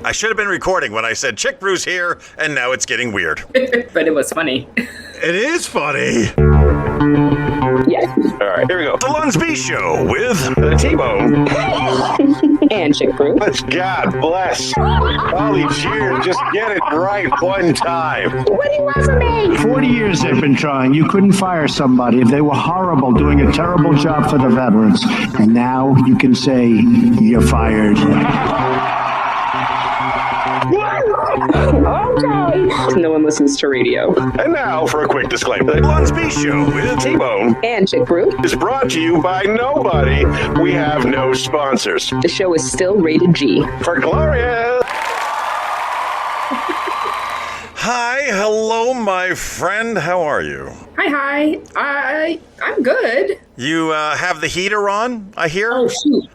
I should have been recording when I said Chick Brew's here, and now it's getting weird. But it was funny. It is funny. Yes. All right, here we go. The Lunsby Show with T-Bone. And Chick Brew. God bless. All these years, just get it right one time. What do you want from me? 40 years they've been trying. You couldn't fire somebody if they were horrible, doing a terrible job for the veterans. And now you can say you're fired. Okay. No one listens to radio. And now for a quick disclaimer. The Lunsby Show with T-Bone And Chick Brew. is brought to you by nobody. We have no sponsors. The show is still rated G. For Gloria. Hi, hello, my friend. How are you? Hi. I'm good. You have the heater on, I hear? Oh, shoot.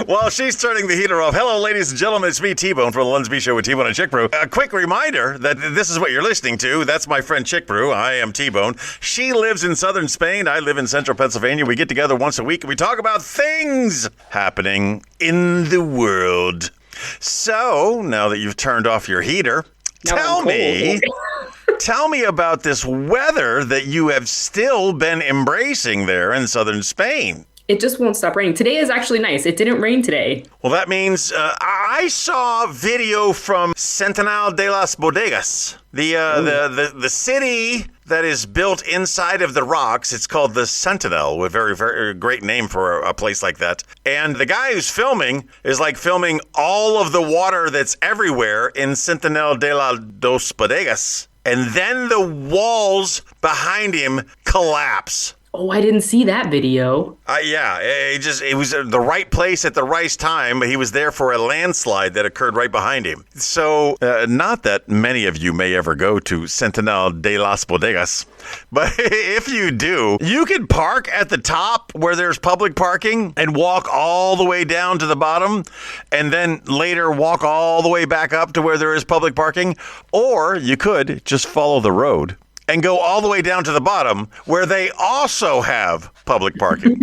Well, she's turning the heater off. Hello, ladies and gentlemen. It's me, T-Bone, from the Lunsby Show with T-Bone and Chick Brew. A quick reminder that this is what you're listening to. That's my friend Chick Brew. I am T-Bone. She lives in southern Spain. I live in central Pennsylvania. We get together once a week and we talk about things happening in the world. So, now that you've turned off your heater, tell me about this weather that you have still been embracing there in southern Spain. It just won't stop raining. Today is actually nice. It didn't rain today. Well, that means I saw video from Setenil de las Bodegas, the city that is built inside of the rocks. It's called the Setenil, a very, very great name for a place like that. And the guy who's filming is like filming all of the water that's everywhere in Setenil de las dos Bodegas. And then the walls behind him collapse. Oh, I didn't see that video. Yeah, it was the right place at the right time, but he was there for a landslide that occurred right behind him. So, not that many of you may ever go to Setenil de las Bodegas, but if you do, you can park at the top where there's public parking and walk all the way down to the bottom, and then later walk all the way back up to where there is public parking, or you could just follow the road and go all the way down to the bottom where they also have public parking.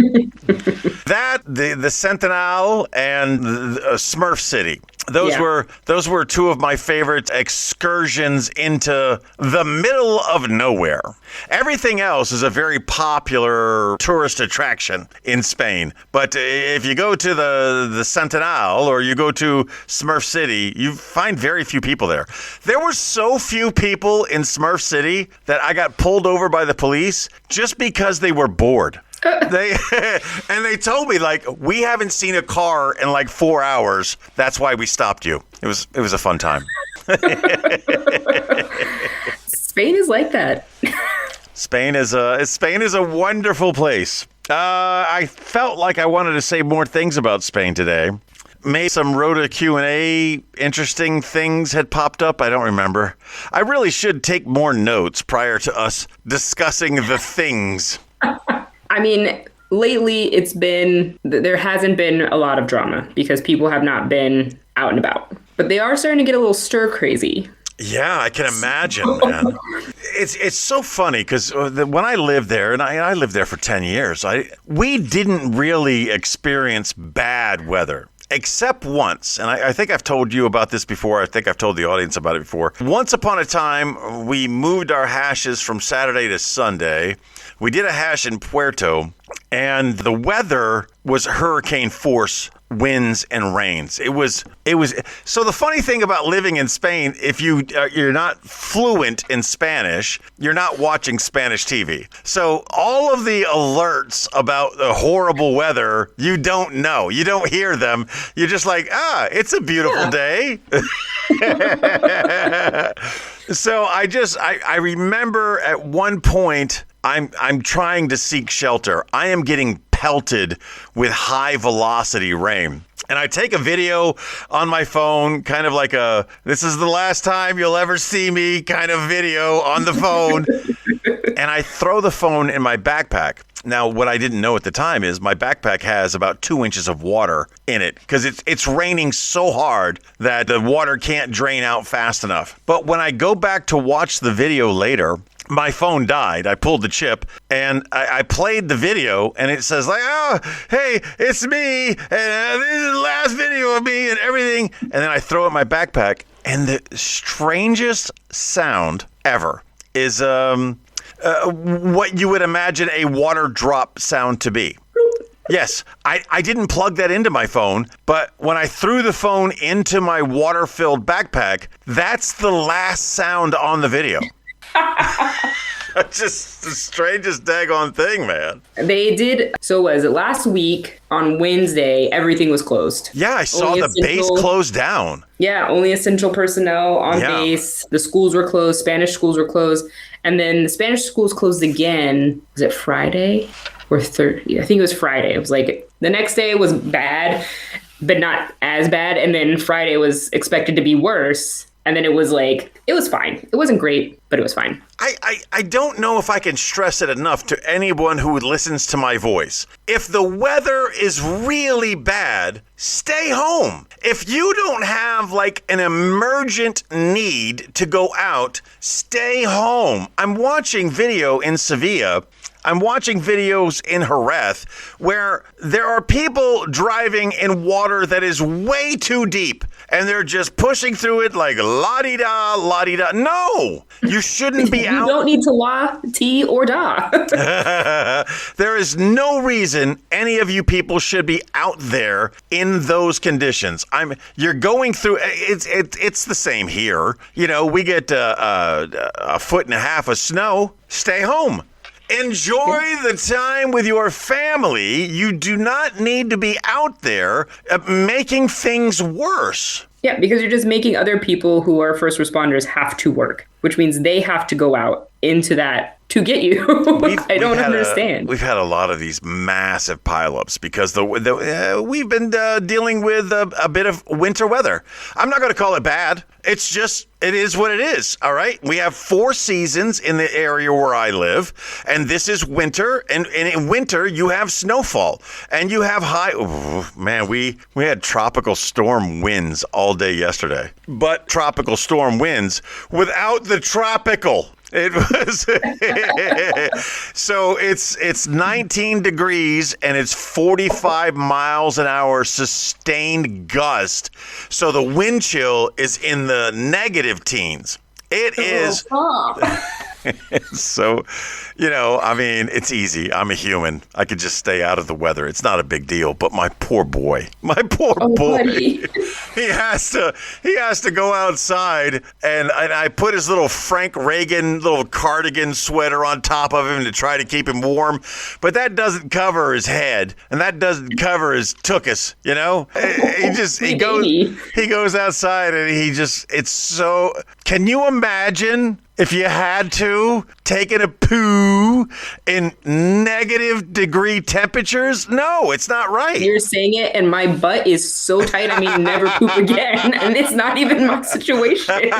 The Setenil and Smurf City. Those were two of my favorite excursions into the middle of nowhere. Everything else is a very popular tourist attraction in Spain. But if you go to the Setenil or you go to Smurf City, you find very few people there. There were so few people in Smurf City that I got pulled over by the police just because they were bored. They told me, like, we haven't seen a car in like 4 hours. That's why we stopped you. It was a fun time. Spain is like that. Spain is a wonderful place. I felt like I wanted to say more things about Spain today. Maybe some Rhoda Q&A interesting things had popped up. I don't remember. I really should take more notes prior to us discussing the things. I mean, lately there hasn't been a lot of drama because people have not been out and about. But they are starting to get a little stir crazy. Yeah, I can imagine, man. It's so funny because when I lived there, and I lived there for 10 years, we didn't really experience bad weather. Except once, and I think I've told you about this before. I think I've told the audience about it before. Once upon a time, we moved our hashes from Saturday to Sunday. We did a hash in Puerto, and the weather was hurricane force winds and rains. It was. So the funny thing about living in Spain, if you're not fluent in Spanish, you're not watching Spanish TV. So all of the alerts about the horrible weather, you don't know. You don't hear them. You're just like, it's a beautiful day. So I remember at one point, I'm trying to seek shelter. I am getting pelted with high velocity rain. And I take a video on my phone, kind of like this is the last time you'll ever see me kind of video on the phone. And I throw the phone in my backpack. Now, what I didn't know at the time is my backpack has about 2 inches of water in it because it's raining so hard that the water can't drain out fast enough. But when I go back to watch the video later, my phone died. I pulled the chip and I played the video and it says like, oh, hey, it's me. And this is the last video of me and everything. And then I throw it in my backpack and the strangest sound ever is what you would imagine a water drop sound to be. Yes, I didn't plug that into my phone, but when I threw the phone into my water-filled backpack, that's the last sound on the video. Just the strangest daggone thing, man. They did. So was it last week on Wednesday? Everything was closed. Yeah, I saw the base closed down. Yeah, only essential personnel on base. The schools were closed. Spanish schools were closed, and then the Spanish schools closed again. Was it Friday or Thursday? I think it was Friday. It was like the next day was bad, but not as bad, and then Friday was expected to be worse. And then it was like, it was fine. It wasn't great, but it was fine. I don't know if I can stress it enough to anyone who listens to my voice. If the weather is really bad, stay home. If you don't have like an emergent need to go out, stay home. I'm watching video in Sevilla. I'm watching videos in Jerez where there are people driving in water that is way too deep and they're just pushing through it like la-di-da, la-di-da. No, you shouldn't be out. You don't need to la-ti or da. There is no reason any of you people should be out there in those conditions. You're going through, it's the same here. You know, we get a foot and a half of snow. Stay home. Enjoy the time with your family. You do not need to be out there making things worse. Yeah, because you're just making other people who are first responders have to work, which means they have to go out into that to get you. I don't understand. We've had a lot of these massive pileups because we've been dealing with a bit of winter weather. I'm not going to call it bad. It's just, it is what it is, all right? We have 4 seasons in the area where I live, and this is winter, and in winter, you have snowfall, and you have we had tropical storm winds all day yesterday, but tropical storm winds without the tropical. It was so it's 19 degrees and it's 45 miles an hour sustained gust. So the wind chill is in the negative teens. It is. So, I mean, it's easy. I'm a human. I could just stay out of the weather. It's not a big deal. But my poor boy, buddy. he has to go outside, and I put his little Frank Reagan little cardigan sweater on top of him to try to keep him warm. But that doesn't cover his head, and that doesn't cover his tuchus. He goes outside, and it's so. Can you imagine? If you had to, taking a poo in negative degree temperatures? No, it's not right. You're saying it, and my butt is so tight, I mean, never poop again. And it's not even my situation.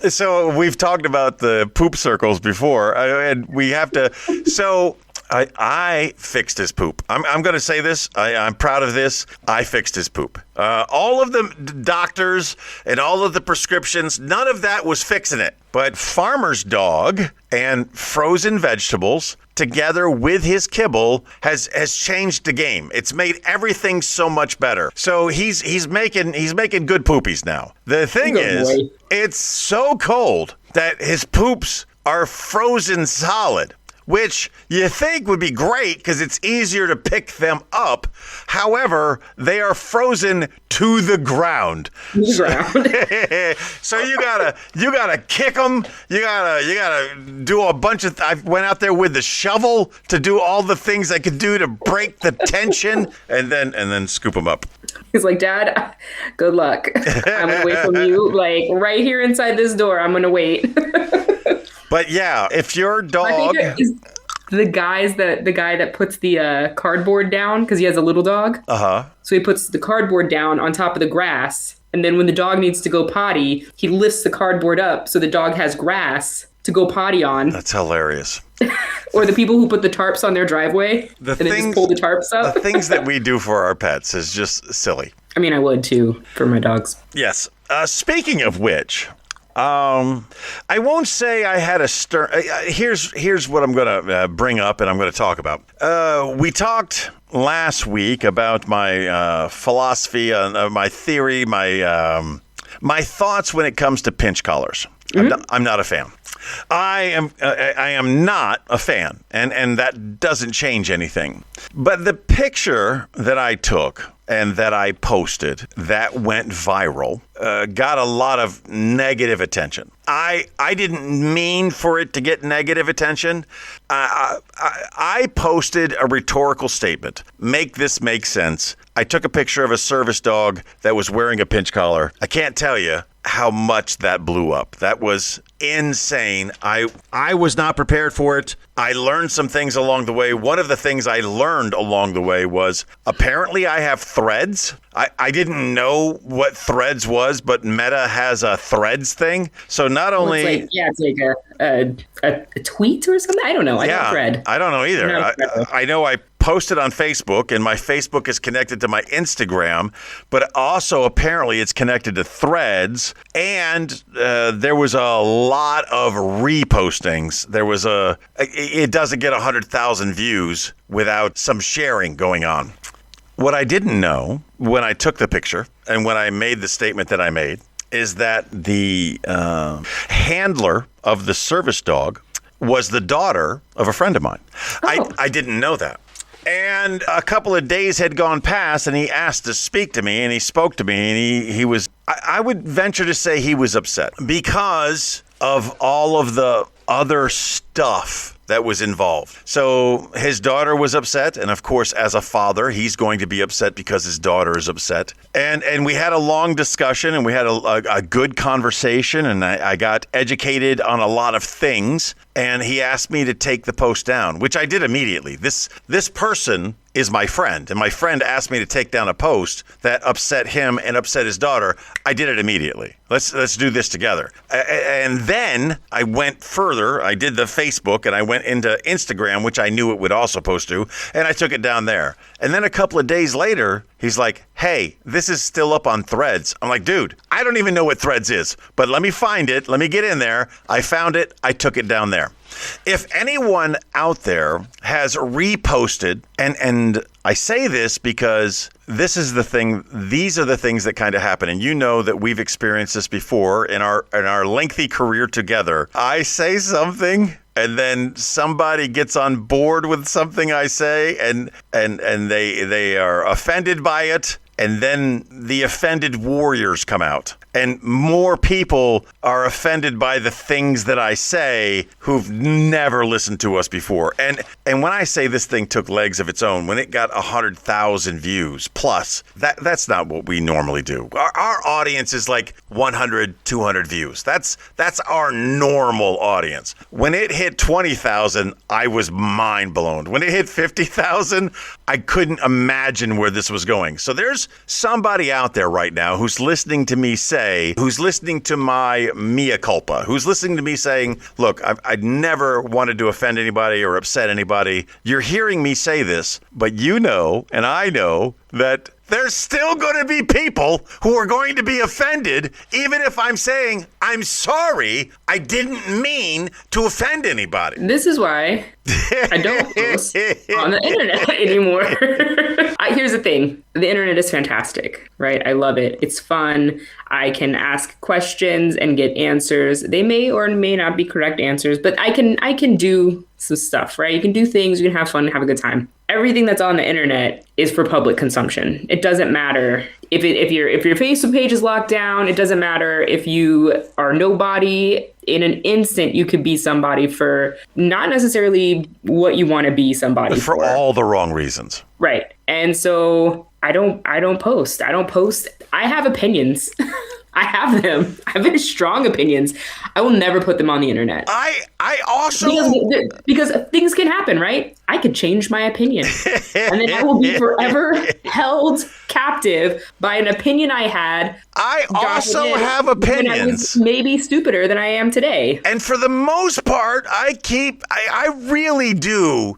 So we've talked about the poop circles before, and we have to. So I fixed his poop. I'm going to say this. I'm proud of this. I fixed his poop. All of the doctors and all of the prescriptions, none of that was fixing it. But Farmer's dog and frozen vegetables together with his kibble has changed the game. It's made everything so much better. So he's making good poopies now. The thing is, it's so cold that his poops are frozen solid, which you think would be great because it's easier to pick them up. However, they are frozen to the ground. So you gotta kick them. You gotta do a bunch of. I went out there with the shovel to do all the things I could do to break the tension, and then scoop them up. He's like, Dad, good luck. I'm gonna wait from you, like right here inside this door. I'm gonna wait. But yeah, if your dog, the guy that puts the cardboard down because he has a little dog. So he puts the cardboard down on top of the grass, and then when the dog needs to go potty, he lifts the cardboard up so the dog has grass to go potty on. That's hilarious. Or the people who put the tarps on their driveway then just pull the tarps up. The things that we do for our pets is just silly. I mean, I would too for my dogs. Yes. Speaking of which, I won't say I had a stern. Here's what I'm going to bring up and I'm going to talk about. We talked last week about my philosophy, my theory, my thoughts when it comes to pinch collars. I'm not a fan. I am not a fan, and that doesn't change anything. But the picture that I took and that I posted that went viral got a lot of negative attention. I didn't mean for it to get negative attention. I posted a rhetorical statement. Make this make sense. I took a picture of a service dog that was wearing a pinch collar. I can't tell you how much that blew up. That was insane. I was not prepared for it. I learned some things along the way. One of the things I learned along the way was apparently I have threads. I didn't know what threads was, but Meta has a threads thing. So not only... It's like a tweet or something? I don't know. I don't thread. I don't know either. I know I posted on Facebook, and my Facebook is connected to my Instagram, but also apparently it's connected to Threads, and there was a lot of repostings. It doesn't get 100,000 views without some sharing going on. What I didn't know when I took the picture and when I made the statement that I made is that the handler of the service dog was the daughter of a friend of mine. Oh. I didn't know that. And a couple of days had gone past, and he asked to speak to me, and he spoke to me, and he was, I would venture to say he was upset because of all of the other stuff that was involved. So his daughter was upset, and of course, as a father, he's going to be upset because his daughter is upset. And we had a long discussion, and we had a good conversation, and I got educated on a lot of things. And he asked me to take the post down, which I did immediately. This person is my friend, and my friend asked me to take down a post that upset him and upset his daughter. I did it immediately. Let's do this together. And then I went further. I did the Facebook, and I went into Instagram, which I knew it would also post to, and I took it down there. And then a couple of days later, he's like, hey, this is still up on Threads. I'm like, dude, I don't even know what Threads is, but let me find it. Let me get in there. I found it. I took it down there. If anyone out there has reposted, and I say this because this is the thing, these are the things that kind of happen, and you know that we've experienced this before in our lengthy career together. I say something, and then somebody gets on board with something I say, and they are offended by it, and then the offended warriors come out. And more people are offended by the things that I say who've never listened to us before. And when I say this thing took legs of its own, when it got 100,000 views plus, that's not what we normally do. Our audience is like 100, 200 views. That's our normal audience. When it hit 20,000, I was mind blown. When it hit 50,000, I couldn't imagine where this was going. So there's somebody out there right now who's listening to me say, who's listening to my mea culpa, who's listening to me saying, look, I'd never wanted to offend anybody or upset anybody. You're hearing me say this, but you know, and I know that there's still going to be people who are going to be offended, even if I'm saying, I'm sorry, I didn't mean to offend anybody. This is why I don't post on the internet anymore. Here's the thing. The internet is fantastic, right? I love it. It's fun. I can ask questions and get answers. They may or may not be correct answers, but I can do some stuff, right? You can do things, you can have fun, have a good time. Everything that's on the internet is for public consumption. It doesn't matter if your Facebook page is locked down. It doesn't matter if you are nobody. In an instant, you could be somebody for not necessarily what you want to be somebody for. For all the wrong reasons. Right. And so I don't post. I have opinions. I have them. I have very strong opinions. I will never put them on the internet. I also... Because things can happen, right? I could change my opinion. And then I will be forever held captive by an opinion I had. I also have opinions. When I was maybe stupider than I am today. And for the most part, I really do.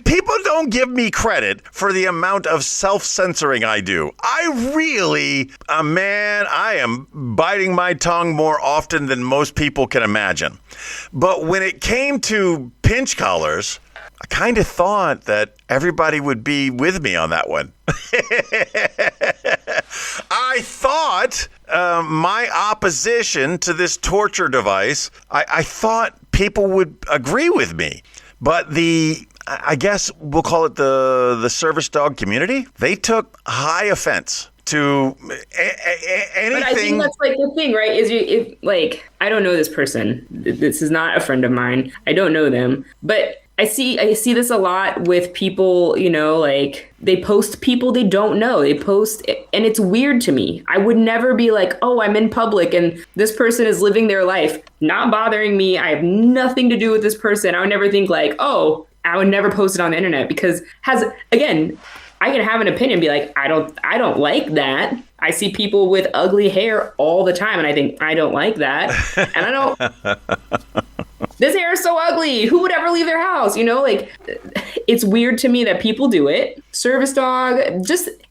People don't give me credit for the amount of self-censoring I do. I really, man, I am biting my tongue more often than most people can imagine. But when it came to pinch collars, I kind of thought that everybody would be with me on that one. I thought my opposition to this torture device, I thought people would agree with me. But I guess we'll call it the service dog community, they took high offense to anything. But I think that's like the thing, right? Is I don't know this person. This is not a friend of mine. I don't know them, but I see this a lot with people, like they post people they don't know. They post, and it's weird to me. I would never be like, oh, I'm in public and this person is living their life, not bothering me. I have nothing to do with this person. I would never think like, oh, I would never post it on the internet because again, I can have an opinion and be like, I don't like that. I see people with ugly hair all the time and I think I don't like that. And I don't this hair is so ugly. Who would ever leave their house? It's weird to me that people do it. Service dog,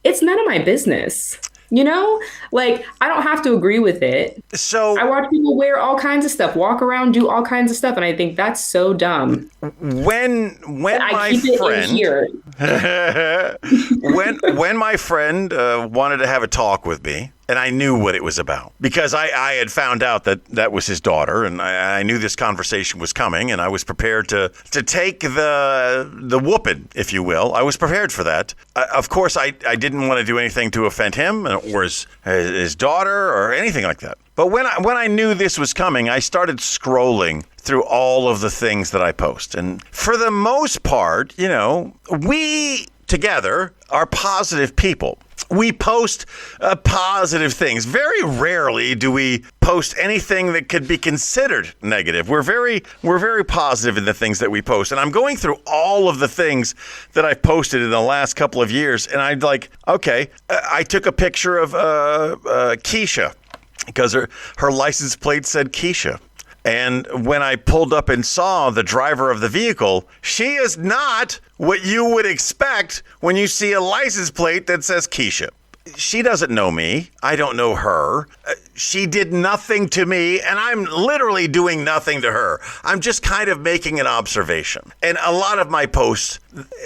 it's none of my business. I don't have to agree with it. So I watch people wear all kinds of stuff, walk around, do all kinds of stuff. And I think that's so dumb. When my friend wanted to have a talk with me, and I knew what it was about because I had found out that was his daughter, and I knew this conversation was coming, and I was prepared to take the whooping, if you will. I was prepared for that. Of course, I didn't want to do anything to offend him or his daughter or anything like that. But when I knew this was coming, I started scrolling through all of the things that I post. And for the most part, we together are positive people. We post positive things. Very rarely do we post anything that could be considered negative. We're very positive in the things that we post. And I'm going through all of the things that I've posted in the last couple of years. And I'm like, okay, I took a picture of Keisha because her license plate said Keisha. And when I pulled up and saw the driver of the vehicle, she is not what you would expect when you see a license plate that says Keisha. She doesn't know me. I don't know her. She did nothing to me, and I'm literally doing nothing to her. I'm just kind of making an observation. And a lot of my posts,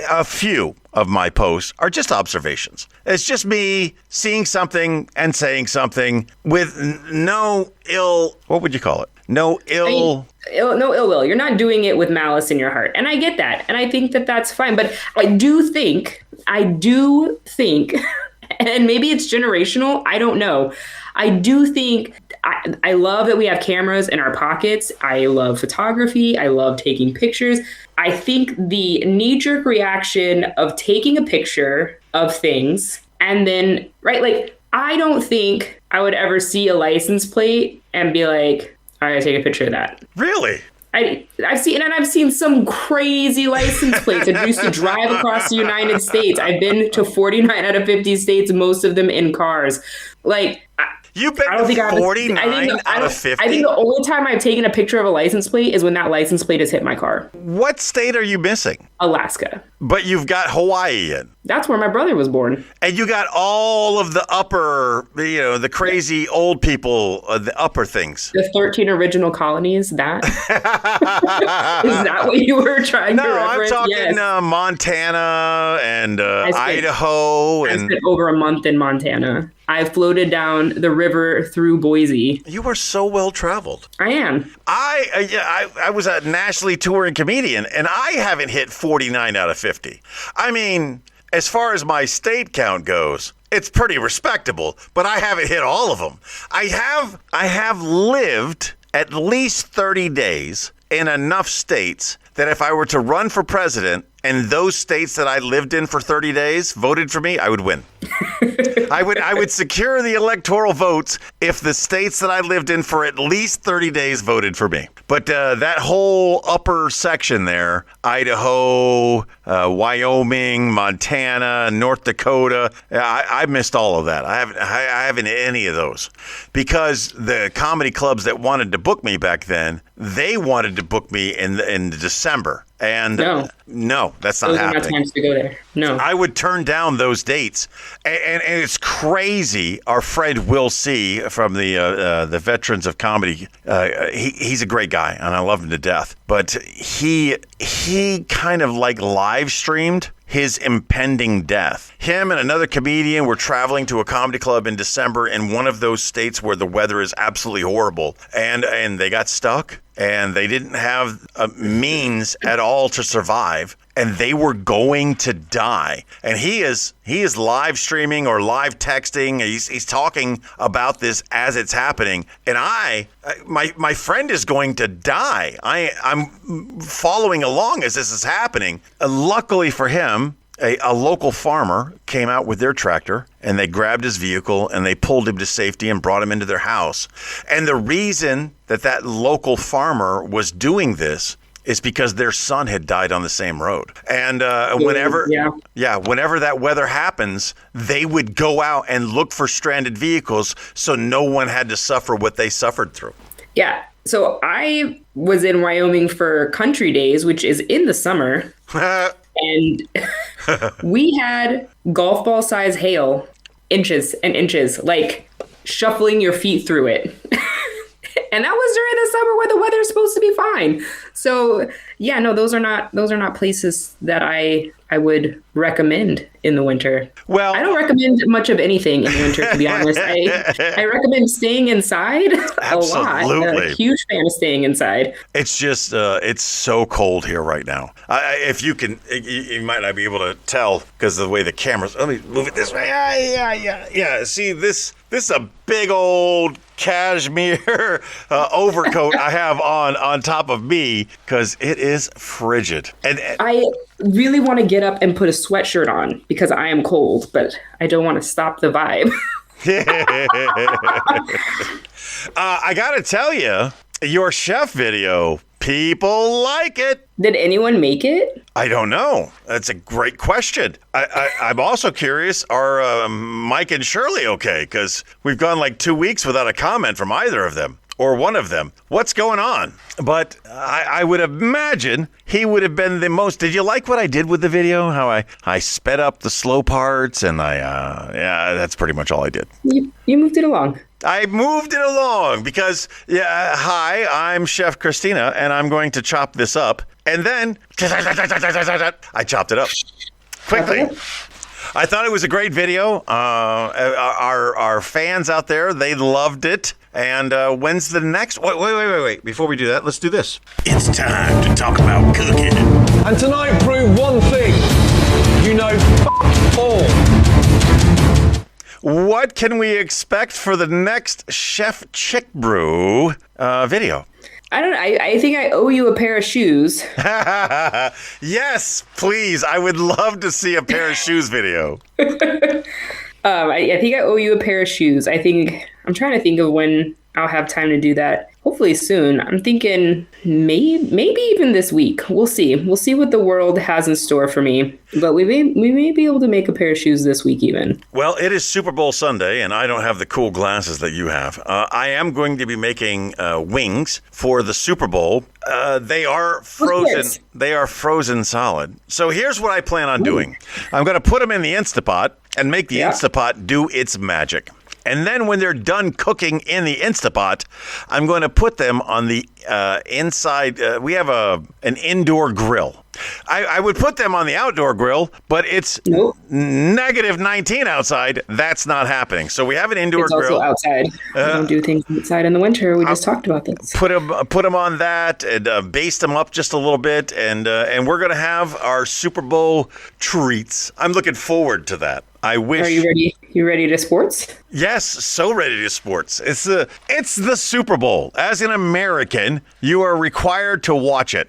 a few of my posts, are just observations. It's just me seeing something and saying something with no ill, what would you call it? No ill will. You're not doing it with malice in your heart. And I get that. And I think that that's fine. But I do think, and maybe it's generational. I don't know. I do think I love that we have cameras in our pockets. I love photography. I love taking pictures. I think the knee-jerk reaction of taking a picture of things and then, right, I don't think I would ever see a license plate and be like, I gotta take a picture of that. Really? I've seen some crazy license plates. I used to drive across the United States. I've been to 49 out of 50 states, most of them in cars. You've been to 49 out of 50? I think the only time I've taken a picture of a license plate is when that license plate has hit my car. What state are you missing? Alaska. But you've got Hawaii in. That's where my brother was born. And you got all of the upper, the crazy old people, the upper things. The 13 original colonies, that? Is that what you were trying to reference? No, I'm talking Montana and Idaho. I spent over a month in Montana. I floated down the river through Boise. You are so well traveled. I am. I was a nationally touring comedian, and I haven't hit 49 out of 50. I mean, as far as my state count goes, it's pretty respectable, but I haven't hit all of them. I have lived at least 30 days in enough states that if I were to run for president and those states that I lived in for 30 days voted for me, I would win. I would secure the electoral votes if the states that I lived in for at least 30 days voted for me. But that whole upper section there, Idaho, Wyoming, Montana, North Dakota, I missed all of that. I haven't any of those because the comedy clubs that wanted to book me back then, they wanted to book me in December. And no, that's not happening. Those are not times to go there. No. I would turn down those dates. And it's crazy. Our friend Will C. from the Veterans of Comedy, he's a great guy, and I love him to death. But he kind of like live streamed his impending death. Him and another comedian were traveling to a comedy club in December in one of those states where the weather is absolutely horrible. And they got stuck, and they didn't have means at all to survive, and they were going to die. And he is live streaming or live texting. He's talking about this as it's happening. And my friend is going to die. I'm following along as this is happening. Luckily for him, a local farmer came out with their tractor, and they grabbed his vehicle and they pulled him to safety and brought him into their house. And the reason that local farmer was doing this is because their son had died on the same road. And whenever that weather happens, they would go out and look for stranded vehicles so no one had to suffer what they suffered through. Yeah. So I was in Wyoming for Country Days, which is in the summer. And we had golf ball size hail, inches and inches, like shuffling your feet through it. And that was during the summer where the weather is supposed to be fine. So yeah, no, those are not places that I would recommend in the winter. Well, I don't recommend much of anything in the winter, to be honest. I recommend staying inside a lot. I'm a huge fan of staying inside. It's just, it's so cold here right now. If you can, you might not be able to tell because of the way the camera's, let me move it this way. Yeah. See, this is a big old cashmere overcoat I have on top of me because it is frigid. And I really want to get up and put a sweatshirt on because I am cold, but I don't want to stop the vibe. I gotta tell you, your chef video, people like it. Did anyone make it? I don't know. That's a great question. I'm also curious, are Mike and Shirley okay? Because we've gone like 2 weeks without a comment from either of them. Or one of them. What's going on? But I would imagine he would have been the most. Did you like what I did with the video? How I sped up the slow parts and that's pretty much all I did. You moved it along. I moved it along because, hi, I'm Chef Christina, and I'm going to chop this up. And then I chopped it up quickly. I thought it was a great video. Our fans out there, they loved it. And when's the next? Wait. Before we do that, let's do this. It's time to talk about cooking. And tonight proved one thing. You know, all. What can we expect for the next Chef Chick Brew video? I don't know. I think I owe you a pair of shoes. Yes, please. I would love to see a pair of shoes video. I think I owe you a pair of shoes. I'm trying to think of when I'll have time to do that. Hopefully soon. I'm thinking maybe even this week. We'll see. We'll see what the world has in store for me. But we may be able to make a pair of shoes this week even. Well, it is Super Bowl Sunday, and I don't have the cool glasses that you have. I am going to be making wings for the Super Bowl. They are frozen. They are frozen solid. So here's what I plan on doing. I'm going to put them in the Instapot and make the Instapot do its magic. And then when they're done cooking in the Instapot, I'm going to put them on the inside. We have an indoor grill. I would put them on the outdoor grill, but it's negative 19 outside. That's not happening. So we have an indoor grill. It's also outside. We don't do things outside in the winter. We just talked about this. Put them on that and baste them up just a little bit. And we're going to have our Super Bowl treats. I'm looking forward to that. I wish. Are you ready? You ready to sports? Yes, so ready to sports. It's the Super Bowl. As an American, you are required to watch it.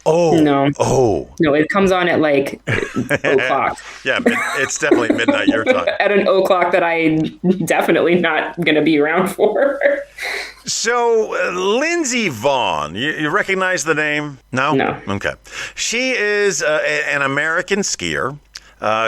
Oh. No. Oh. No, it comes on at like 0:00. Yeah, it's definitely midnight your time. At an 0:00 that I definitely not going to be around for. So, Lindsey Vonn, you recognize the name? No? No. Okay. She is an American skier.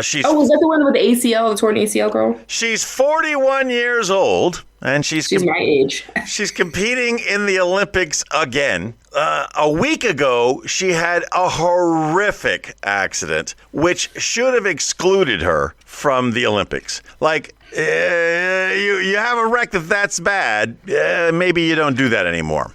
She's Was that the one with the ACL, the torn ACL girl? She's 41 years old, and she's my age. She's competing in the Olympics again. A week ago, she had a horrific accident, which should have excluded her from the Olympics. Like, you have a wreck that's bad, maybe you don't do that anymore.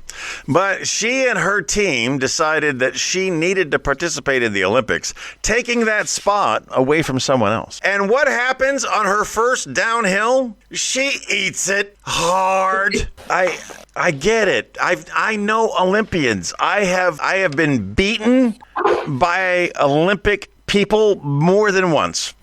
But she and her team decided that she needed to participate in the Olympics, taking that spot away from someone else. And what happens on her first downhill? She eats it hard. I get it. I know Olympians. I have been beaten by Olympic people more than once.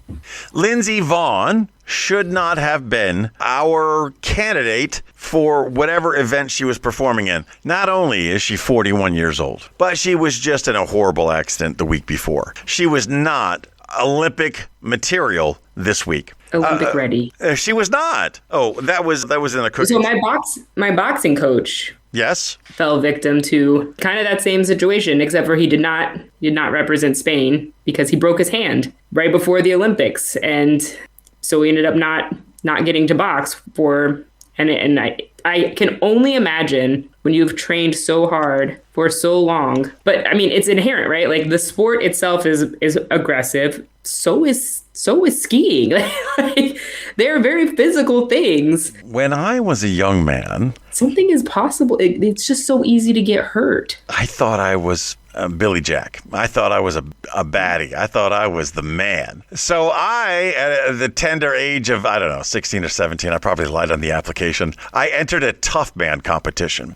Lindsey Vonn should not have been our candidate for whatever event she was performing in. Not only is she 41 years old, but she was just in a horrible accident the week before. She was not Olympic material this week. Olympic ready. She was not. Oh, that was in the cookies. So my boxing coach Yes. fell victim to kind of that same situation, except for he did not represent Spain because he broke his hand right before the Olympics, and so he ended up not getting to box for. And I can only imagine when you've trained so hard for so long. But I mean, it's inherent, right? Like the sport itself is aggressive. So is skiing. Like they're very physical things. When I was a young man, something is possible. It's just so easy to get hurt. I thought I was Billy Jack. I thought I was a baddie. I thought I was the man. So at the tender age of, 16 or 17, I probably lied on the application. I entered a Toughman competition.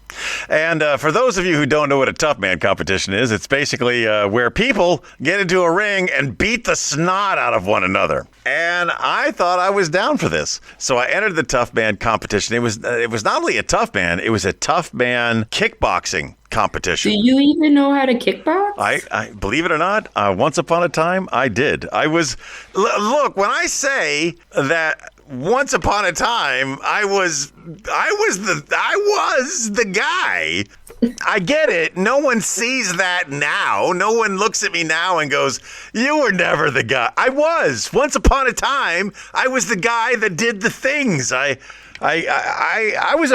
And for those of you who don't know what a Toughman competition is, it's basically where people get into a ring and beat the snot out of one another. And I thought I was down for this. So I entered the Toughman competition. It was not only a Toughman, it was a Toughman kickboxing competition. Do you even know how to kickbox? I believe it or not, once upon a time, I did. Look, when I say that once upon a time, I was the guy. I get it. No one sees that now. No one looks at me now and goes, "You were never the guy." I was. Once upon a time, I was the guy that did the things. I was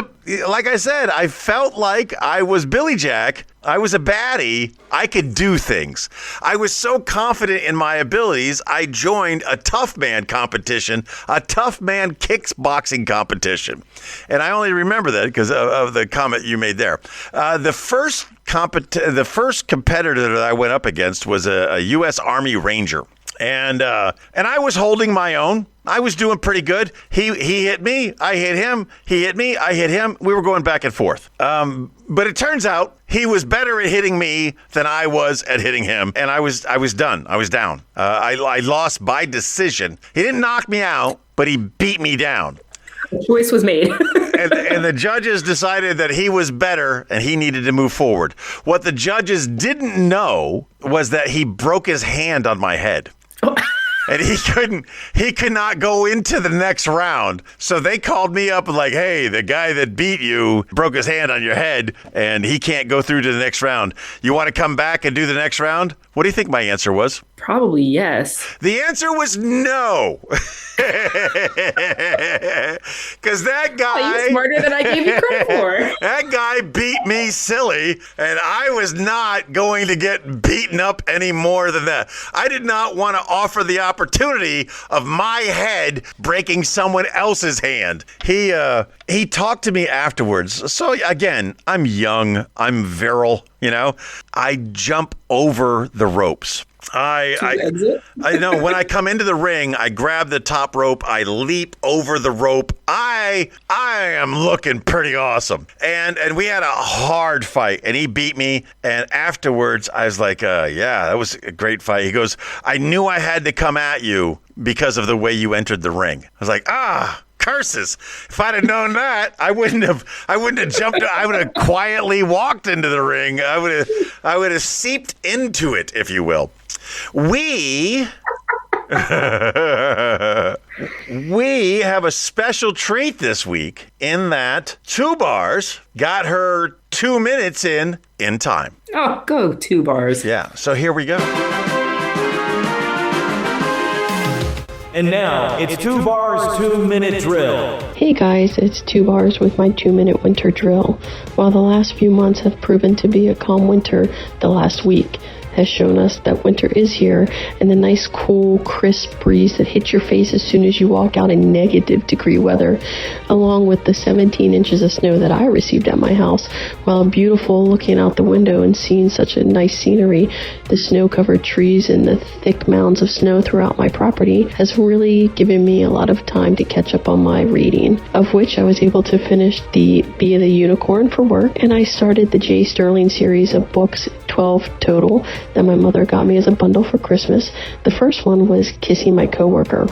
like I said, I felt like I was Billy Jack. I was a baddie. I could do things. I was so confident in my abilities, I joined a Toughman competition, a Toughman kickboxing competition. And I only remember that because of the comment you made there. The first competitor that I went up against was a U.S. Army Ranger. And I was holding my own. I was doing pretty good. He hit me. I hit him. He hit me. I hit him. We were going back and forth. But it turns out he was better at hitting me than I was at hitting him. And I was done. I was down. I lost by decision. He didn't knock me out, but he beat me down. The choice was made. and the judges decided that he was better and he needed to move forward. What the judges didn't know was that he broke his hand on my head. And he could not go into the next round. So they called me up and like, "Hey, the guy that beat you broke his hand on your head and he can't go through to the next round. You want to come back and do the next round?" What do you think my answer was? Probably yes. The answer was no. Because that guy... You're smarter than I gave you credit for. That guy beat me silly, and I was not going to get beaten up any more than that. I did not want to offer the opportunity of my head breaking someone else's hand. He talked to me afterwards. So again, I'm young, I'm virile, I jump over the ropes. I know when I come into the ring, I grab the top rope, I leap over the rope. I am looking pretty awesome. And we had a hard fight and he beat me. And afterwards I was like, yeah, that was a great fight. He goes, "I knew I had to come at you because of the way you entered the ring." I was like, Curses! If I'd have known that, I wouldn't have jumped. I would have quietly walked into the ring. I would have seeped into it, if you will. We have a special treat this week in that TuBaur got her 2 minutes in time. Oh, go TuBaur. Yeah, so here we go. And now, it's TuBaur's 2-minute drill. Hey guys, it's TuBaur with my 2-minute winter drill. While the last few months have proven to be a calm winter, the last week has shown us that winter is here, and the nice, cool, crisp breeze that hits your face as soon as you walk out in -degree weather, along with the 17 inches of snow that I received at my house, while beautiful looking out the window and seeing such a nice scenery, the snow-covered trees and the thick mounds of snow throughout my property has really given me a lot of time to catch up on my reading, of which I was able to finish the Be the Unicorn for work, and I started the J. Sterling series of books, 12 total, that my mother got me as a bundle for Christmas. The first one was Kissing My Coworker.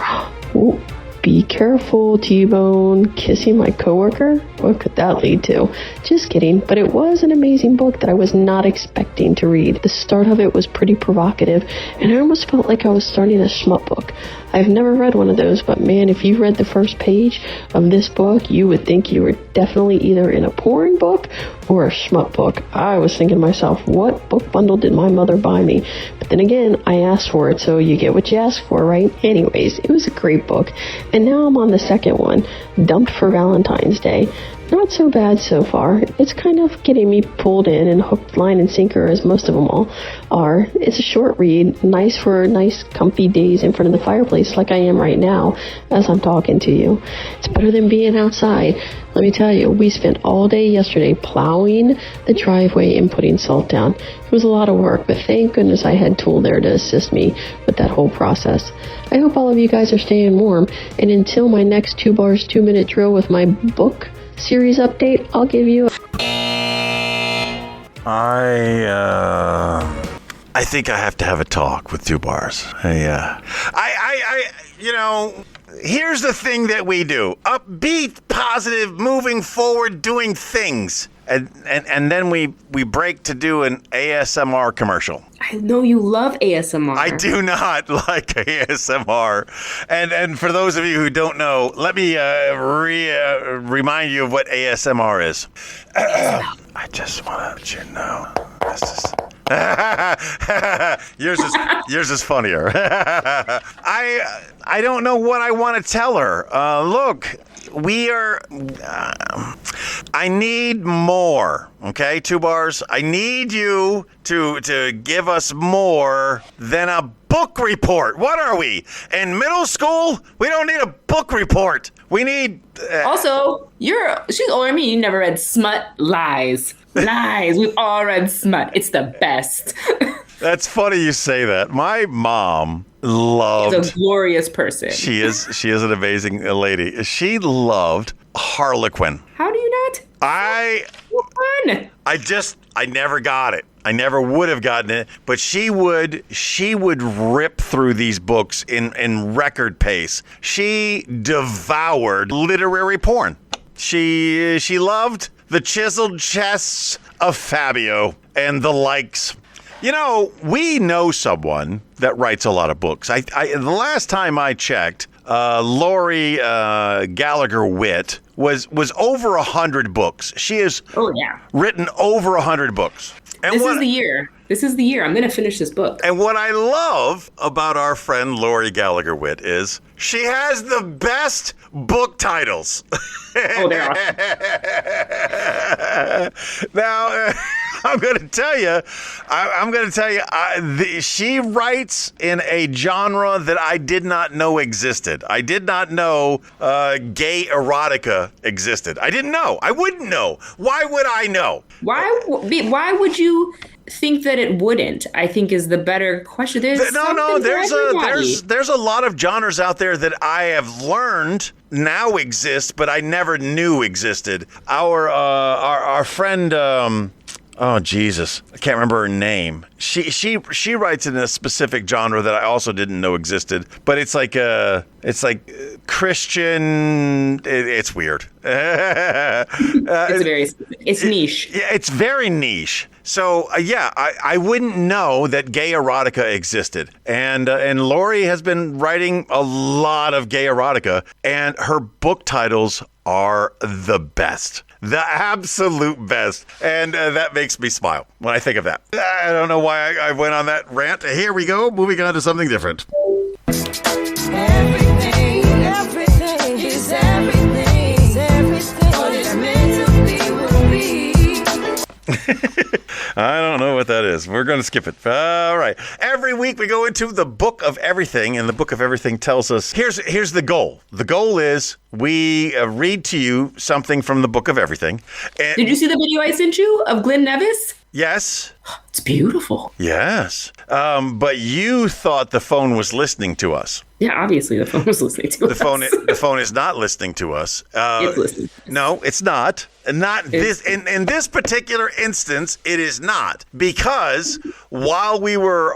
Ooh, be careful, T-Bone. Kissing my coworker? What could that lead to? Just kidding, but it was an amazing book that I was not expecting to read. The start of it was pretty provocative, and I almost felt like I was starting a smut book. I've never read one of those, but man, if you read the first page of this book, you would think you were definitely either in a porn book or a smut book. I was thinking to myself, what book bundle did my mother buy me? But then again, I asked for it, so you get what you ask for, right? Anyways, it was a great book. And now I'm on the second one, Dumped for Valentine's Day. Not so bad so far. It's kind of getting me pulled in and hooked line and sinker, as most of them all are. It's a short read, nice for nice comfy days in front of the fireplace like I am right now as I'm talking to you. It's better than being outside. Let me tell you, we spent all day yesterday plowing the driveway and putting salt down. It was a lot of work, but thank goodness I had Tool there to assist me with that whole process. I hope all of you guys are staying warm, and until my next TuBaur's 2-minute drill with my book series update, I'll give you I think I have to have a talk with TuBaur. Here's the thing that we do: upbeat, positive, moving forward, doing things, and then we break to do an ASMR commercial. I know you love ASMR. I do not like ASMR. And for those of you who don't know, let me remind you of what ASMR is. I just want to let you know. This is... yours is funnier. I don't know what I want to tell her. Look, I need more. Okay, TuBaur, I need you to give us more than a book report. What are we, in middle school? We don't need a book report. We need... Also, she's older than me. You never read Smut. Lies. We've all read Smut. It's the best. That's funny you say that. My mom loved... She's a glorious person. She is an amazing lady. She loved Harlequin. How do you not? I never got it. I never would have gotten it, but she would rip through these books in record pace. She devoured literary porn. She loved the chiseled chests of Fabio and the likes. You know, we know someone that writes a lot of books. The last time I checked, Lori Gallagher-Witt was over 100 books. She has written over 100 books. And This is the year. I'm going to finish this book. And what I love about our friend Lori Gallagher-Witt is she has the best book titles. Oh, they are. Now, I'm going to tell you, she writes in a genre that I did not know existed. I did not know gay erotica existed. I didn't know. I wouldn't know. Why would I know? Why would you think that it wouldn't? I think is the better question. There's a lot of genres out there that I have learned now exist, but I never knew existed. Our friend Oh, Jesus. I can't remember her name. She writes in a specific genre that I also didn't know existed, but it's like Christian. It's weird. It's niche. Yeah, it's very niche. So, I wouldn't know that gay erotica existed. And Lori has been writing a lot of gay erotica, and her book titles are the best. The absolute best. And that makes me smile when I think of that. I don't know why I went on that rant. Here we go. Moving on to something different. Everything is everything. What is meant to be will be. I don't know what that is. We're going to skip it. All right. Every week we go into the Book of Everything, and the Book of Everything tells us, here's the goal. The goal is we read to you something from the Book of Everything. And Did you see the video I sent you of Glenn Nevis? yes. It's beautiful. Yes. But you thought the phone was listening to us. Yeah, obviously the phone was listening to us. The phone is not listening to us. It's listening. No, it's not. Not this. In this particular instance, it is not, because while we were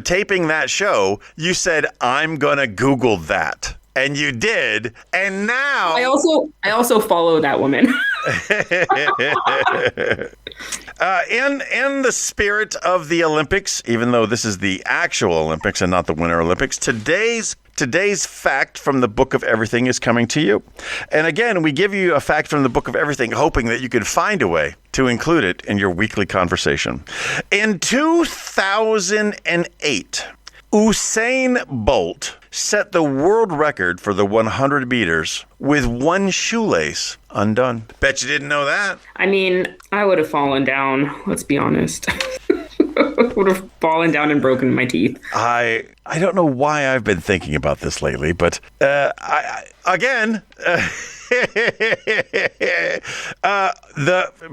taping that show, you said, "I'm gonna Google that." And you did, and now I also follow that woman. In the spirit of the Olympics, even though this is the actual Olympics and not the Winter Olympics, today's fact from the Book of Everything is coming to you. And again, we give you a fact from the Book of Everything, hoping that you can find a way to include it in your weekly conversation. In 2008, Usain Bolt set the world record for the 100 meters with one shoelace undone. Bet you didn't know that. I mean, I would have fallen down. Let's be honest. Would have fallen down and broken my teeth. I don't know why I've been thinking about this lately, but the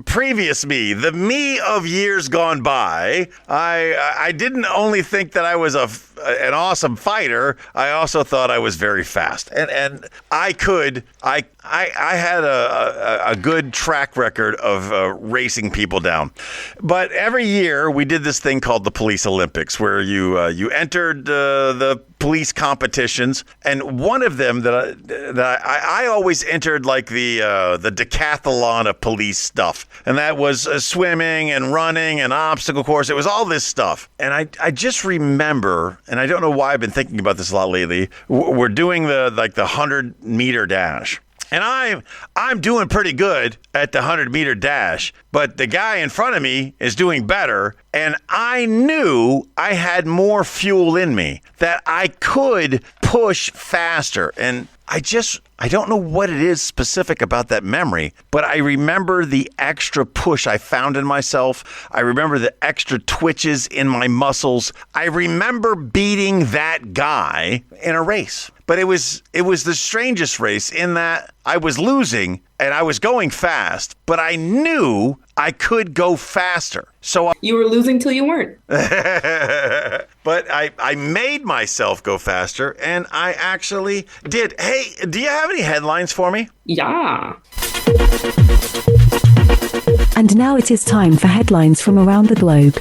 previous me, the me of years gone by, I didn't only think that I was an awesome fighter, I also thought I was very fast, and I had a good track record of racing people down. But every year we did this thing called the Police Olympics, where you entered the police competitions, and one of them that I always entered, like the decathlon of police stuff, and that was swimming and running and obstacle course. It was all this stuff, and I just remember, and I don't know why I've been thinking about this a lot lately. We're doing the 100-meter dash. And I'm doing pretty good at the 100-meter dash, but the guy in front of me is doing better, and I knew I had more fuel in me, that I could push faster. And I don't know what it is specific about that memory, but I remember the extra push I found in myself. I remember the extra twitches in my muscles. I remember beating that guy in a race. But it was the strangest race in that I was losing and I was going fast, but I knew I could go faster. So you were losing till you weren't. But I made myself go faster, and I actually did. Hey, do you have any headlines for me? Yeah. And now it is time for headlines from around the globe.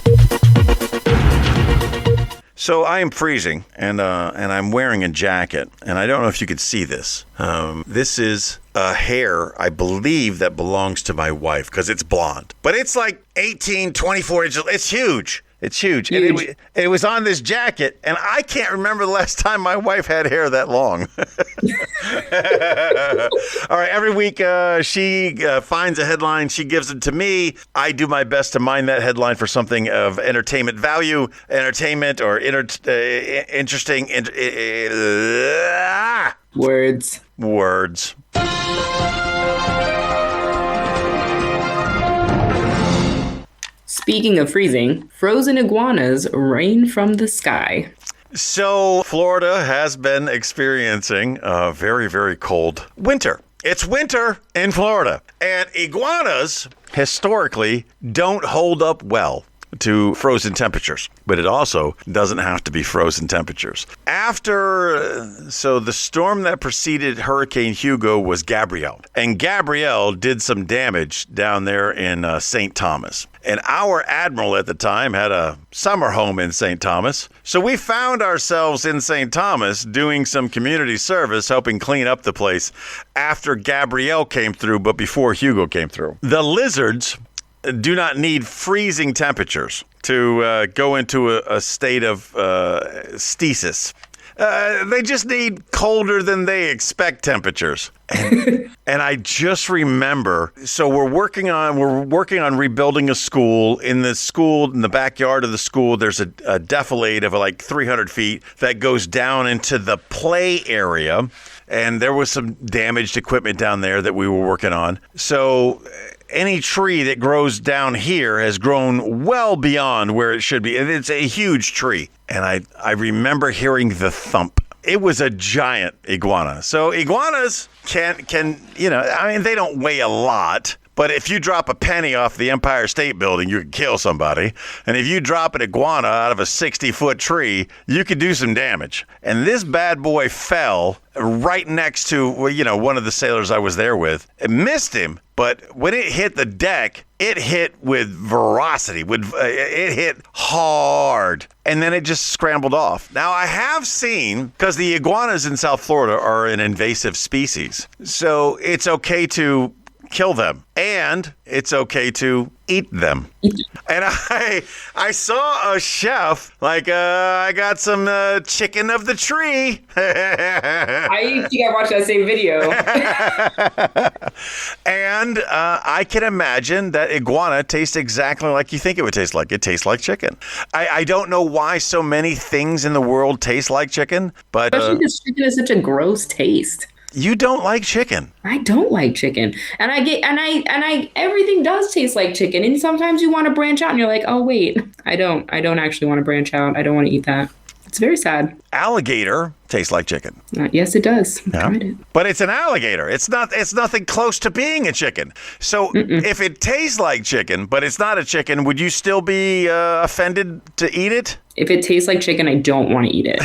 So I am freezing, and I'm wearing a jacket, and I don't know if you could see this. This is a hair, I believe, that belongs to my wife, because it's blonde. But it's like 18, 24 inches. It's huge. It's huge. And it was on this jacket, and I can't remember the last time my wife had hair that long. All right, every week she finds a headline, she gives it to me. I do my best to mine that headline for something of entertainment value, entertainment, or interesting. Words. Speaking of freezing, frozen iguanas rain from the sky. So Florida has been experiencing a very, very cold winter. It's winter in Florida, and iguanas historically don't hold up well. to frozen temperatures, but it also doesn't have to be frozen temperatures. So the storm that preceded Hurricane Hugo was Gabrielle, and Gabrielle did some damage down there in St. Thomas. And our admiral at the time had a summer home in St. Thomas. So we found ourselves in St. Thomas doing some community service, helping clean up the place after Gabrielle came through, but before Hugo came through. The lizards do not need freezing temperatures to go into a state of stasis. They just need colder than they expect temperatures. And I just remember, so we're working on rebuilding a school. In the backyard of the school, there's a defilade of like 300 feet that goes down into the play area. And there was some damaged equipment down there that we were working on. So any tree that grows down here has grown well beyond where it should be. And it's a huge tree. And I remember hearing the thump. It was a giant iguana. So iguanas can they don't weigh a lot. But if you drop a penny off the Empire State Building, you could kill somebody. And if you drop an iguana out of a 60-foot tree, you could do some damage. And this bad boy fell right next to, one of the sailors I was there with. It missed him, but when it hit the deck, it hit with ferocity. It hit hard. And then it just scrambled off. Now, I have seen, because the iguanas in South Florida are an invasive species, so it's okay to kill them, and it's okay to eat them. And I saw a chef I got some chicken of the tree. I think I watched that same video. And I can imagine that iguana tastes exactly like you think it would taste like. It tastes like chicken. I don't know why so many things in the world taste like chicken, but especially because chicken is such a gross taste. You don't like chicken. I don't like chicken. And I everything does taste like chicken. And sometimes you want to branch out and you're like, oh wait, I don't actually want to branch out. I don't want to eat that. It's very sad. Alligator tastes like chicken. Yes, it does. Yeah. Tried it. But it's an alligator. It's nothing close to being a chicken. So if it tastes like chicken, but it's not a chicken, would you still be offended to eat it? If it tastes like chicken, I don't want to eat it.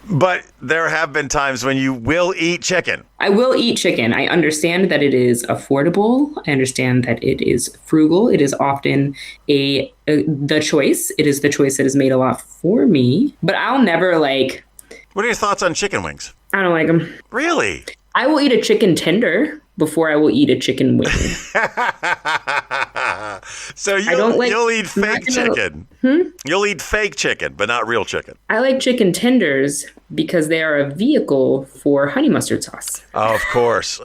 But there have been times when you will eat chicken. I will eat chicken. I understand that it is affordable. I understand that it is frugal. It is often the choice. It is the choice that is made a lot for me. But I'll never What are your thoughts on chicken wings? I don't like them. Really? I will eat a chicken tender before I will eat a chicken wing. So you'll eat fake chicken. You'll eat fake chicken, but not real chicken. I like chicken tenders because they are a vehicle for honey mustard sauce. Oh, of course.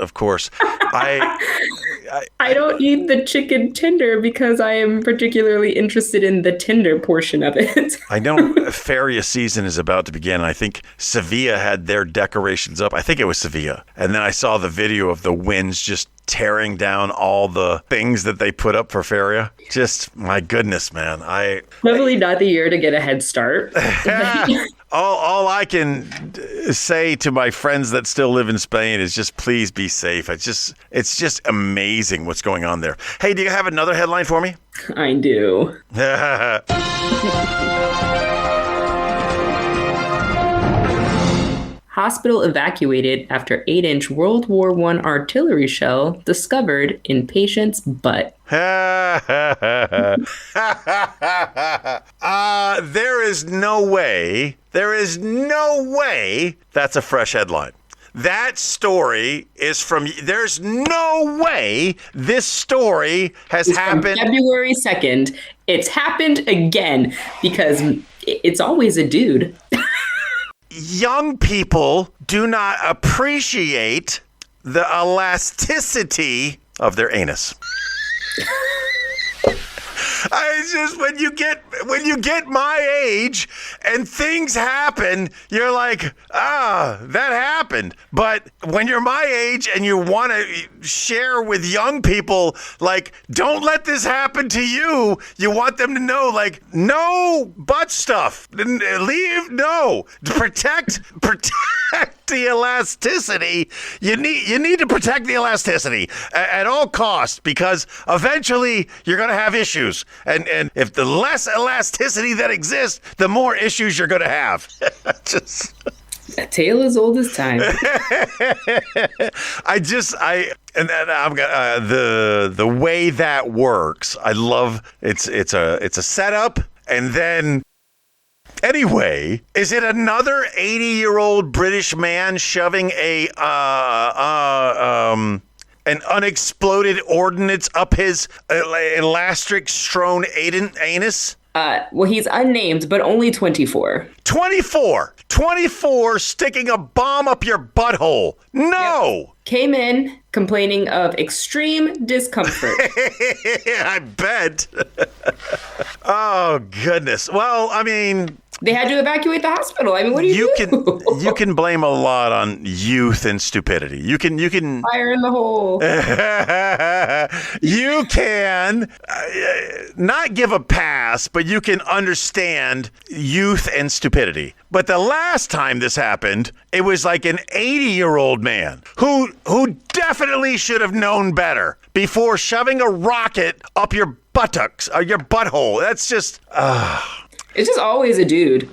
I don't eat the chicken tender because I am particularly interested in the tender portion of it. I know Feria season is about to begin. I think Sevilla had their decorations up. I think it was Sevilla. And then I saw the video of the winds just tearing down all the things that they put up for Feria. Just, my goodness, man. Definitely not the year to get a head start. All I can say to my friends that still live in Spain is just please be safe. It's just amazing what's going on there. Hey, do you have another headline for me? I do. Hospital evacuated after 8-inch World War I artillery shell discovered in patient's butt. There is no way that's a fresh headline. That story is from, there's no way this story has happened. February 2nd. It's happened again because it's always a dude. Young people do not appreciate the elasticity of their anus. It's just when you get my age and things happen, you're like, that happened. But when you're my age and you want to share with young people, don't let this happen to you. You want them to know, protect the elasticity. You need to protect the elasticity at all costs, because eventually you're going to have issues. And if the less elasticity that exists, the more issues you're going to have. Just... A tale as old as time. And then I'm gonna the way that works. I love it's a setup, and then anyway, is it another 80-year-old British man shoving an unexploded ordnance up his elastic strewn anus? Well, he's unnamed, but only 24. 24 sticking a bomb up your butthole. No. Yep. Came in complaining of extreme discomfort. I bet. Oh, goodness. Well, I mean... They had to evacuate the hospital. I mean, what do you do? You can blame a lot on youth and stupidity. You can fire in the hole. You can not give a pass, but you can understand youth and stupidity. But the last time this happened, it was like an 80-year-old man who definitely should have known better before shoving a rocket up your buttocks or your butthole. That's just... It's just always a dude.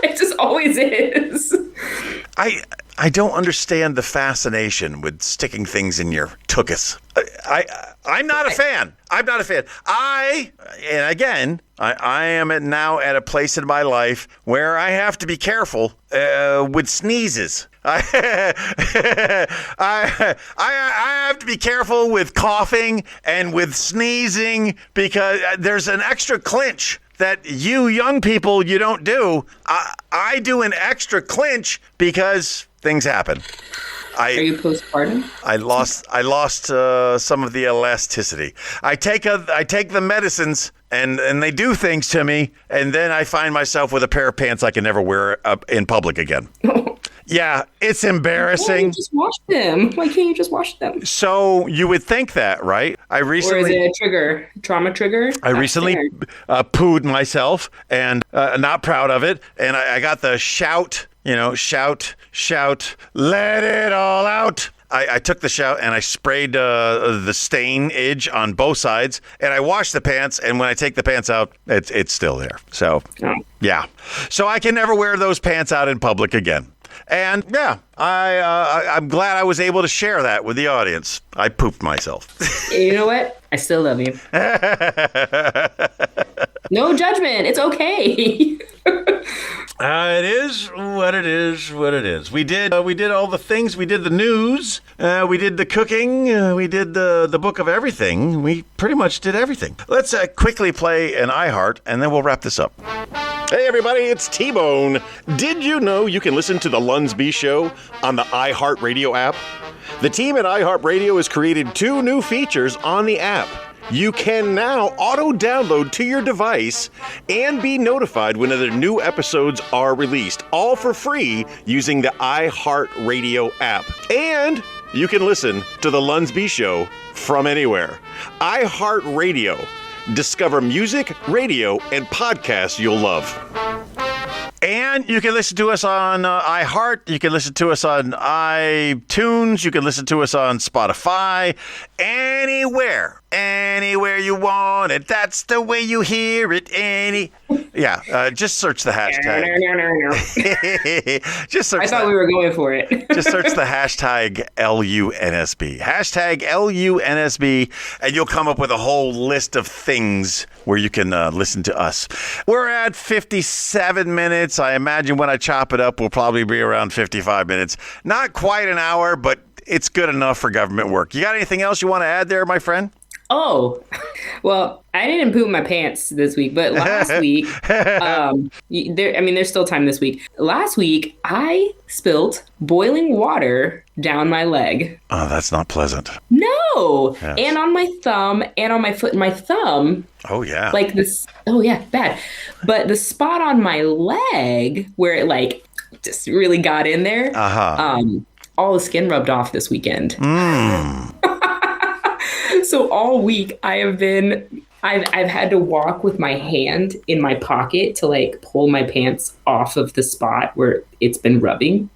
It just always is. I don't understand the fascination with sticking things in your tuchus. I'm not a fan. I'm not a fan. I am now at a place in my life where I have to be careful with sneezes. I have to be careful with coughing and with sneezing, because there's an extra clinch that you young people, you don't do. I do an extra clinch because things happen. Are you postpartum? I lost some of the elasticity. I take the medicines and they do things to me, and then I find myself with a pair of pants I can never wear in public again. Yeah, it's embarrassing. Why can't you just wash them? So you would think that, right? Or is it a trigger? Trauma trigger? I recently pooed myself, and not proud of it. And I got the shout, let it all out. I took the shout and I sprayed the stain-age on both sides, and I washed the pants, and when I take the pants out, it's still there. So, yeah. So I can never wear those pants out in public again. And yeah, I'm glad I was able to share that with the audience. I pooped myself. You know what? I still love you. No judgment. It's okay. It is what it is. What it is. We did all the things. We did the news. We did the cooking. We did the book of everything. We pretty much did everything. Let's quickly play an iHeart, and then we'll wrap this up. Hey everybody, it's T-Bone. Did you know you can listen to the Lunsby Show on the iHeartRadio app? The team at iHeartRadio has created 2 new features on the app. You can now auto-download to your device and be notified whenever new episodes are released, all for free using the iHeartRadio app. And you can listen to the Lunsby Show from anywhere. iHeartRadio. Discover music, radio, and podcasts you'll love. And you can listen to us on iHeart. You can listen to us on iTunes. You can listen to us on Spotify. Anywhere you want it. That's the way you hear it. Just search the hashtag. I thought we were going for it. Just search the hashtag LUNSB. Hashtag LUNSB, and you'll come up with a whole list of things where you can listen to us. We're at 57 minutes. I imagine when I chop it up, we'll probably be around 55 minutes. Not quite an hour, but it's good enough for government work. You got anything else you want to add there, my friend? Oh, well, I didn't poop my pants this week, but last week, there's still time this week. Last week, I spilt boiling water down my leg. Oh, that's not pleasant. No. Yes. And on my thumb and on my foot. My thumb. Oh, yeah. Like this. Oh, yeah. Bad. But the spot on my leg where it just really got in there. All the skin rubbed off this weekend. So all week I've had to walk with my hand in my pocket to pull my pants off of the spot where it's been rubbing,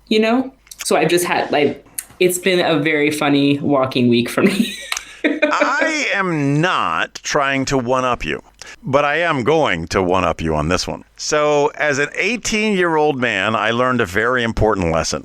So I've just had it's been a very funny walking week for me. I am not trying to one-up you, but I am going to one-up you on this one. So as an 18-year-old man, I learned a very important lesson,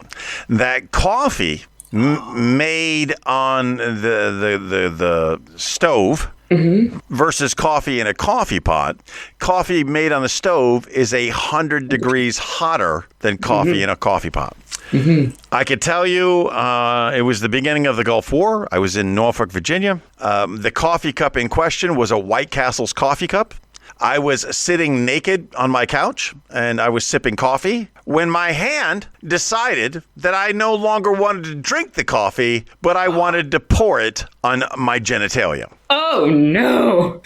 that coffee made on the stove versus coffee in a coffee pot. Coffee made on the stove is 100 degrees hotter than coffee in a coffee pot. I could tell you it was the beginning of the Gulf War. I was in Norfolk, Virginia. The coffee cup in question was a White Castle's coffee cup. I was sitting naked on my couch and I was sipping coffee when my hand decided that I no longer wanted to drink the coffee, but I wanted to pour it on my genitalia. Oh, no.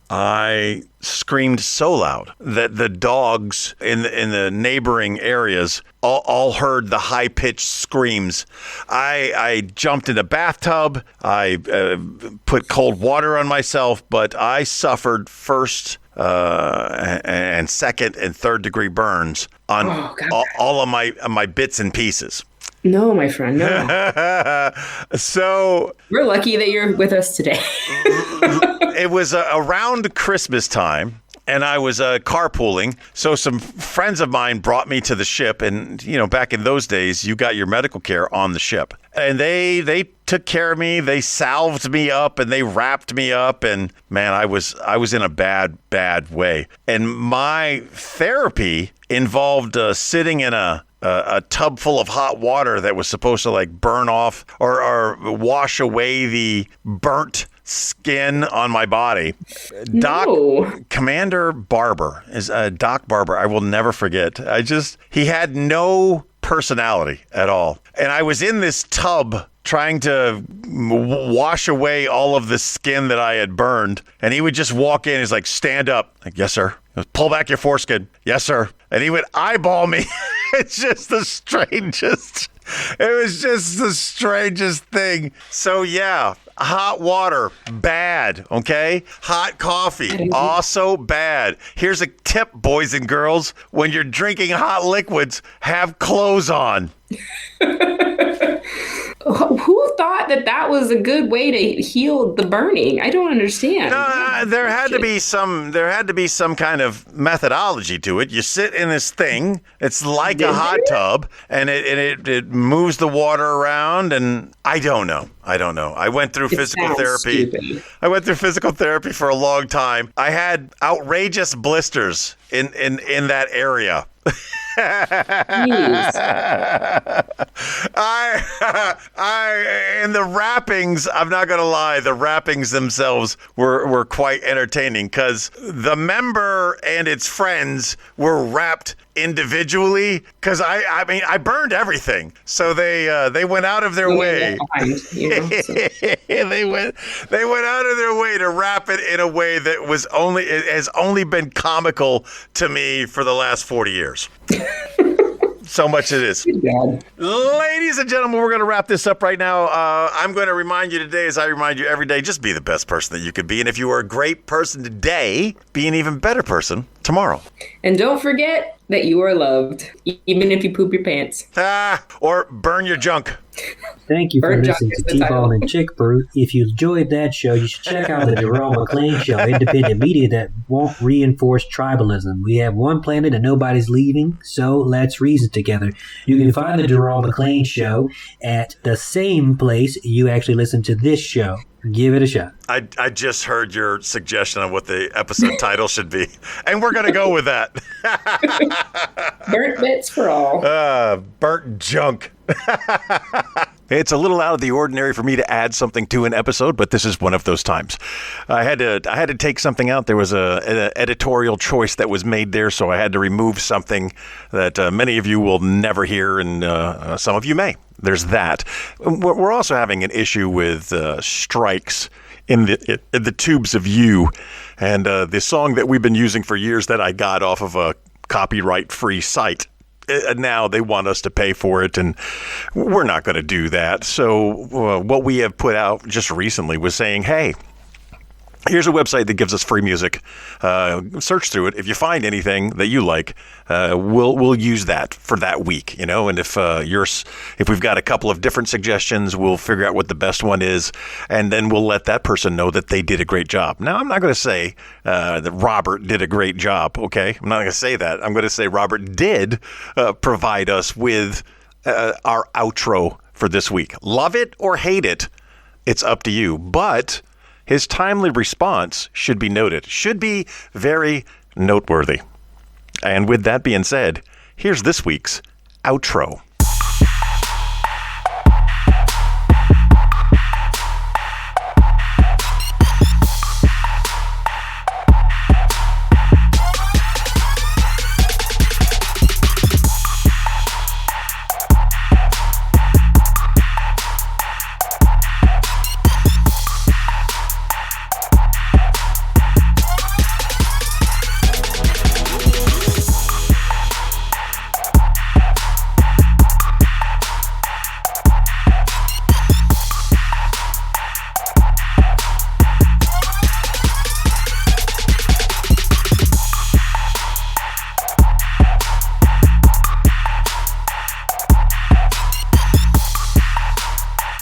I screamed so loud that the dogs in the neighboring areas all heard the high-pitched screams. I jumped in a bathtub. I put cold water on myself, but I suffered first and second and third degree burns on all of my bits and pieces. No, my friend, no. So we're lucky that you're with us today. It was around Christmas time, and I was carpooling. So some friends of mine brought me to the ship, and back in those days, you got your medical care on the ship, and they took care of me. They salved me up and they wrapped me up, and man, I was in a bad way. And my therapy involved sitting in a tub full of hot water that was supposed to burn off or wash away the burnt skin on my body. Commander Barber is Doc Barber. I will never forget. He had no personality at all. And I was in this tub trying to wash away all of the skin that I had burned. And he would just walk in. He's like, stand up. Like, yes, sir. Pull back your foreskin. Yes, sir. And he would eyeball me. It's just the strangest. It was just the strangest thing. So, yeah, hot water, bad, okay? Hot coffee, also bad. Here's a tip, boys and girls. When you're drinking hot liquids, have clothes on. Who thought that was a good way to heal the burning? I don't understand. There had to be some kind of methodology to it. You sit in this thing. It's like a hot tub, and it moves the water around. And I don't know. I went through physical therapy. Stupid. I went through physical therapy for a long time. I had outrageous blisters in that area. And the wrappings, I'm not going to lie, the wrappings themselves were quite entertaining because the member and its friends were wrapped individually because I burned everything. So they went out of their way. They went out of their way to wrap it in a way that has only been comical to me for the last 40 years. So much it is. Ladies and gentlemen, we're going to wrap this up right now. I'm going to remind you today, as I remind you every day, just be the best person that you could be. And if you are a great person today, be an even better person tomorrow. And don't forget that you are loved, even if you poop your pants. Or burn your junk. Thank you for listening to T-Ball and Chick Brew. If you enjoyed that show, you should check out the Jerome McClain Show, independent media that won't reinforce tribalism. We have one planet and nobody's leaving, so let's reason together. You can find the Jerome McClain Show at the same place you actually listen to this show. Give it a shot. I just heard your suggestion on what the episode title should be, and we're going to go with that. Burnt bits for all. Burnt junk. It's a little out of the ordinary for me to add something to an episode, but this is one of those times. I had to take something out. There was an editorial choice that was made there, so I had to remove something that many of you will never hear, and some of you may. There's that. We're also having an issue with strikes in the tubes of you, and the song that we've been using for years that I got off of a copyright-free site. Now they want us to pay for it, and we're not going to do that. So what we have put out just recently was saying, hey, Here's a website that gives us free music. Search through it. If you find anything that you like, we'll use that for that week, And if we've got a couple of different suggestions, we'll figure out what the best one is, and then we'll let that person know that they did a great job. Now, I'm not going to say that Robert did a great job. Okay, I'm not going to say that. I'm going to say Robert did provide us with our outro for this week. Love it or hate it, it's up to you. But his timely response should be noted, should be very noteworthy. And with that being said, here's this week's outro.